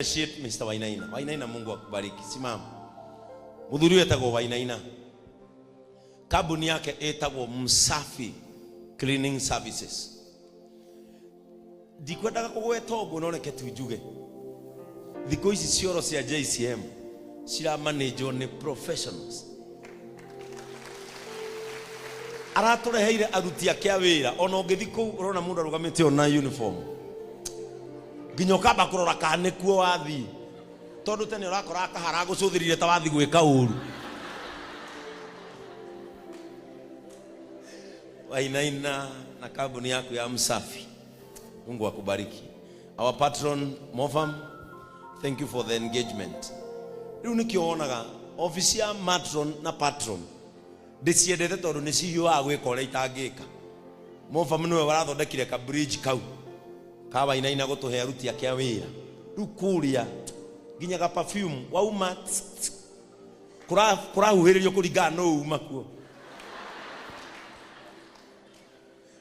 Shit, Mr. Wainaina. Wainaina, Mungu akubariki. Simama. Mudhuri etagwo Wainaina. Kabuni yake etagwo Msafi Cleaning Services. Ndikwenda kugweta ugo noneke tujuge. Thiko ici cioro cia JCM cira manage ni professionals. Aratureheire aruti ake awira ona ungithiko urona mundu arugamite ona uniform. Ginyoka bakurora kane kuo wathi tondu tene urakora kahara gucuthirire ta wathi gwika uru. Wainaina na kabuni yako ya Msafi, Mungu akubariki. Our patron Mofam, thank you for the engagement. Riu nikionaga office ya matron na patron ndiciendete tondu ni CEO agwikora itangika. Mofam niwe warathondekire ka bridge kau ka Wainaina gutuhe aruti ake awira. Riu kuria ginya ga perfume wauma kurahuhiririo kuringana no uma kuo.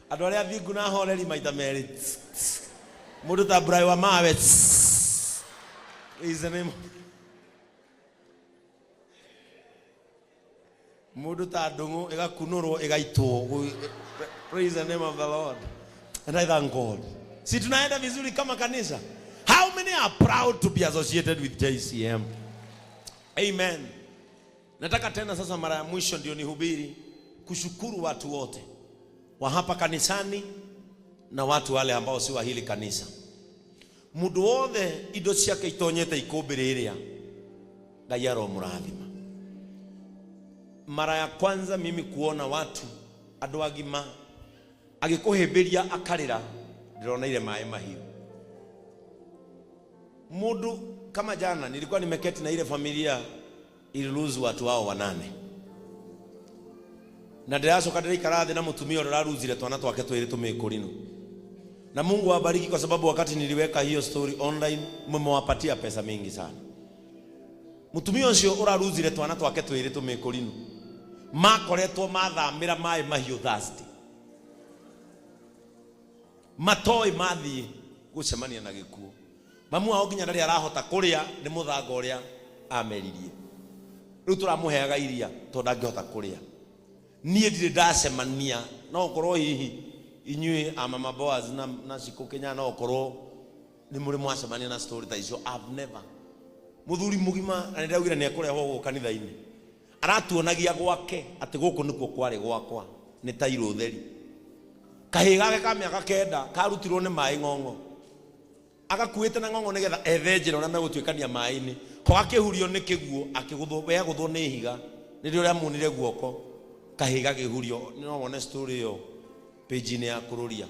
Andu aria thingu na horeri maita meri mundu ta Brai wa mawe is the name mundu ta ndungu igakunurwo igaitwo. Praise the name of the Lord and I thank God. Si tunaenda vizuri kama kanisa? How many are proud to be associated with JCM? Amen. Nataka tena sasa mara ya mwisho ndio nihubiri kushukuru watu wote wa hapa kanisani na watu wale ambao si wa hili kanisa. Mundu wothe indo ciake itonyete ikumbiriria Ngai aromurathima. Mara ya kwanza mimi kuona watu andu agima agikuhimbiria akarira ndirona ile mae mahiu. Mundu kama jana nilikuwa nimeketi na ile familia ililuzu watu wao 8. Na ndiracoka ndirikara thĩ na mutumia ũrĩa raruzire twana twake twĩrĩ tũmĩkũrinu. Na Mungu awabariki kwa sababu wakati niliweka hiyo story online mmewapatia pesa mingi sana. Mutumia ũcio ũraruzire twana twake twĩrĩ tũmĩkũrinu makoretwo mathamĩra maĩ mahiũ thirsty. Matoi mathi gucemania na gikuo. Mamu ao nginya ndarĩ arahota kũrĩa nĩ mũthanga ũrĩa ameririe. Rĩu tũramũheaga iria tondu ndangĩhota kũrĩa. Niĩ ndirĩ ndacemania no korwo hihi inyuĩ Mama Boaz na Ciko Kenya no korwo nĩ mũrĩ mwacemania na story ta icio. I've never. Muthuri mugima na ndĩraugire nĩ ekũrehwo gũkũ kanitha-inĩ aratuonagia gwake atĩ gũkũ nĩkuo kwarĩ gwakwa nĩ tairo theri. Kahĩ gake ka mĩaka 9 karutirwo nĩ maĩ ng'ong'o agakuĩte na ng'ong'o nĩgetha ethe njĩra ũrĩa megũtuĩkania maĩ-inĩ ko akĩhurio nĩ kĩguũ akĩgũthwo nĩ higa nĩrĩo rĩa munire guoko. Kahĩ gakĩhurio no wone story yo page-inĩ ya kururia.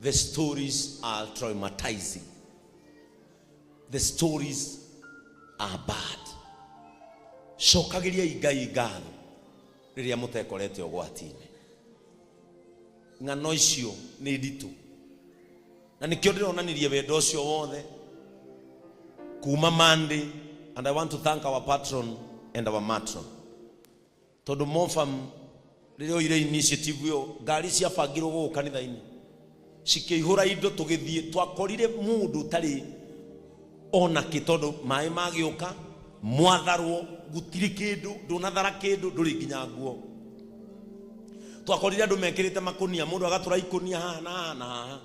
The stories are traumatizing. The stories are bad. Cokagiria Ngai ngatho rĩrĩa mũtekorete ũgwati-inĩ. Ng'ano icio nĩ nditũ na nĩkĩo ndĩronanirie wendo ũcio wothe kuma Monday. And I want to thank our patron and our matron tondu Mofam rĩrĩa ire initiative yo ngari cia bangirwo gũkũ kanitha-inĩ cikĩihũra indo tũgĩthiĩ twakorire mũndũ tarĩ ona kĩ tondu maĩ magĩũka mwatharwo gũtirĩ kĩndũ ndũnathara kĩndũ ndũrĩ nginya nguo. Twakorire andũ mekĩrĩte makonia mũndũ agatũra ikonia haha na haha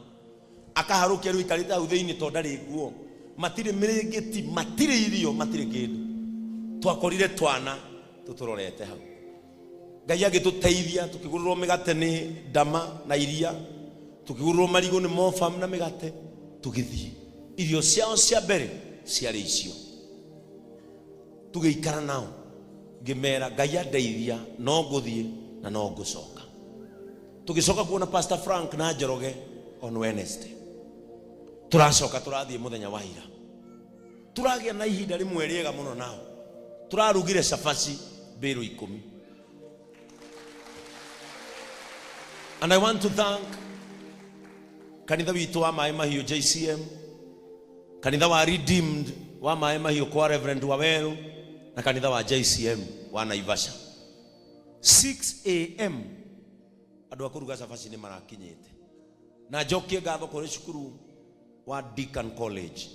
akaharũkia rĩu ikarĩte hau thĩinĩ tondu ndarĩ nguo. Matirĩ mĩrĩngĩti matirĩ irio matirĩ kĩndũ. Twakorire twana tũtũrorete hau. Ngai agĩtũteithia tukĩgũrĩrwo mĩgate nĩ Ndama na iria tukĩgũrĩrwo marigũ nĩ Mofam na mĩgate tũgĩthiĩ. Irio ciao cia mbere ciarĩ icio. Tũgĩikara nao ngĩmera Ngai andeithia no ngũthiĩ na no ngũcoka. Tũgĩcoka kuona Pastor Frank na Njoroge on Wednesday. Tũracoka tũrathiĩ mũthenya wa ira. Tũragĩa na ihinda rĩmwe rĩega mũno nao. Tũrarugire cabaci mbĩrũ 10. And I want to thank kanitha witũ wa Maĩ Mahiũ JCM, kanitha wa Redeemed wa Maĩ Mahiũ kwa Reverend Waweru na kanitha wa JCM wa Naivasha. 6 AM andu akuruga cabaci nĩ marakinyĩte. Na njokie ngatho kũrĩ cukuru wa Deacon College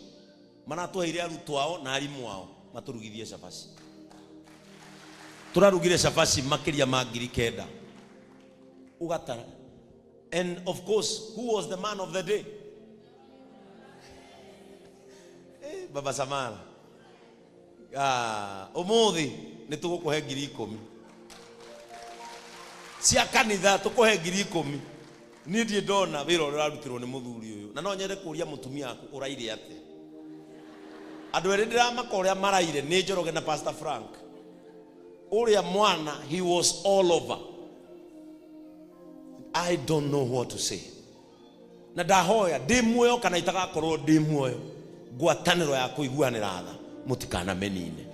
Manatuheire arutwo ao na arimu ao maturugithie cabaci. Turarugire cabaci makiria ma 9,000. Ugatara. And of course, who was the man of the day? Baba Samara. Umuthi nitugukuhe 10,000. Cia kanitha tukuhe 10,000. Ni ndie ndona wira uria urarutirwo ni muthuri uyu. Na no nyende kuria mutumia aku uraire ate. Andu eri ndiramaka uria maraire ni Njoroge na Pastor Frank. Uria mwana, he was all over. I don't know what to say. Na ndahoya ndi muoyo kana itagakorwo ndi muoyo. Ngwataniro ya kuiguanira tha mutikana menine.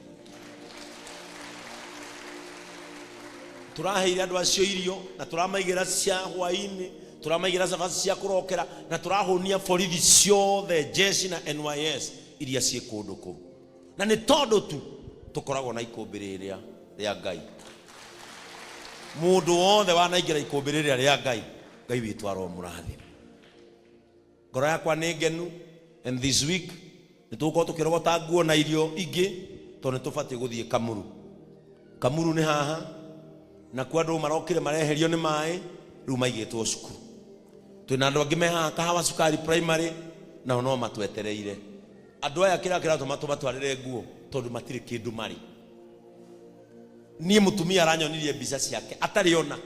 Turaheire andu acio irio na turamaigira cia hwaini, turamaigira cabaci cia kurokera na turahunia borithi ciothe jeshi na NYS iria cie kundu kuu. Na ni tondu tu tukoragwo na ikumbi riria ria Ngai. Mundu wothe wanaingira ikumbi riria ria Ngai, Ngai witu aromurathima. Ngoro yakwa ni ngenu, and this week nituko tukirogota nguo na irio ingi tondu tubati guthie Kamuru. Kamuru ni haha na kwa andu marokire mareherio ni mai riu maigitwo cukuru. Twina andu angi me haha Kahawa Sukari Primary na no matwetereire. Andu aya kira tumatwarire nguo tondu matire kindu mari. Nie mutumia aranyonirie mbica ciake atari ona.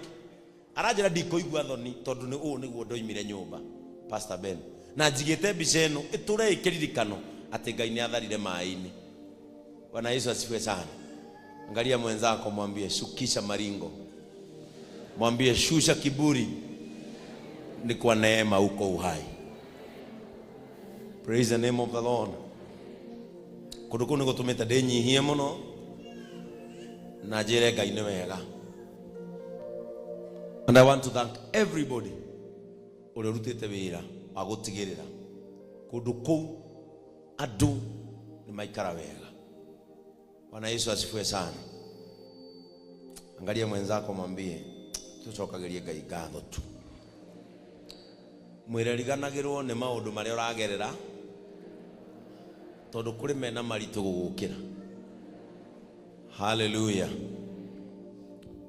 Aranjira ndikoigua thoni tondu ni uu niguo ndoimire nyumba Pastor Ben. Na njigite mbica eno iture ikiririkano ati Ngai ni atharire mai-ini. Bwana Yesu asifiwe sana. Angalia mwenzako mwambie shukisha maringo. Mwambie shusha kiburi. Ni kwa neema uko uhai. Praise the name of the Lord. Kuduku niko tumeta ndenyihie muno na njire Ngai ni wega. And I want to thank everybody uri rutite wira wa gutigirira kundu kuu andu ni maikara wega. Bwana Yesu asifiwe sana. Angalia mwenzako mwambie tucokagirie Ngai ngatho tu. Mwire riganagirwo ni maundu maria uragerera tondu kuri mena maritu gugukira. Hallelujah.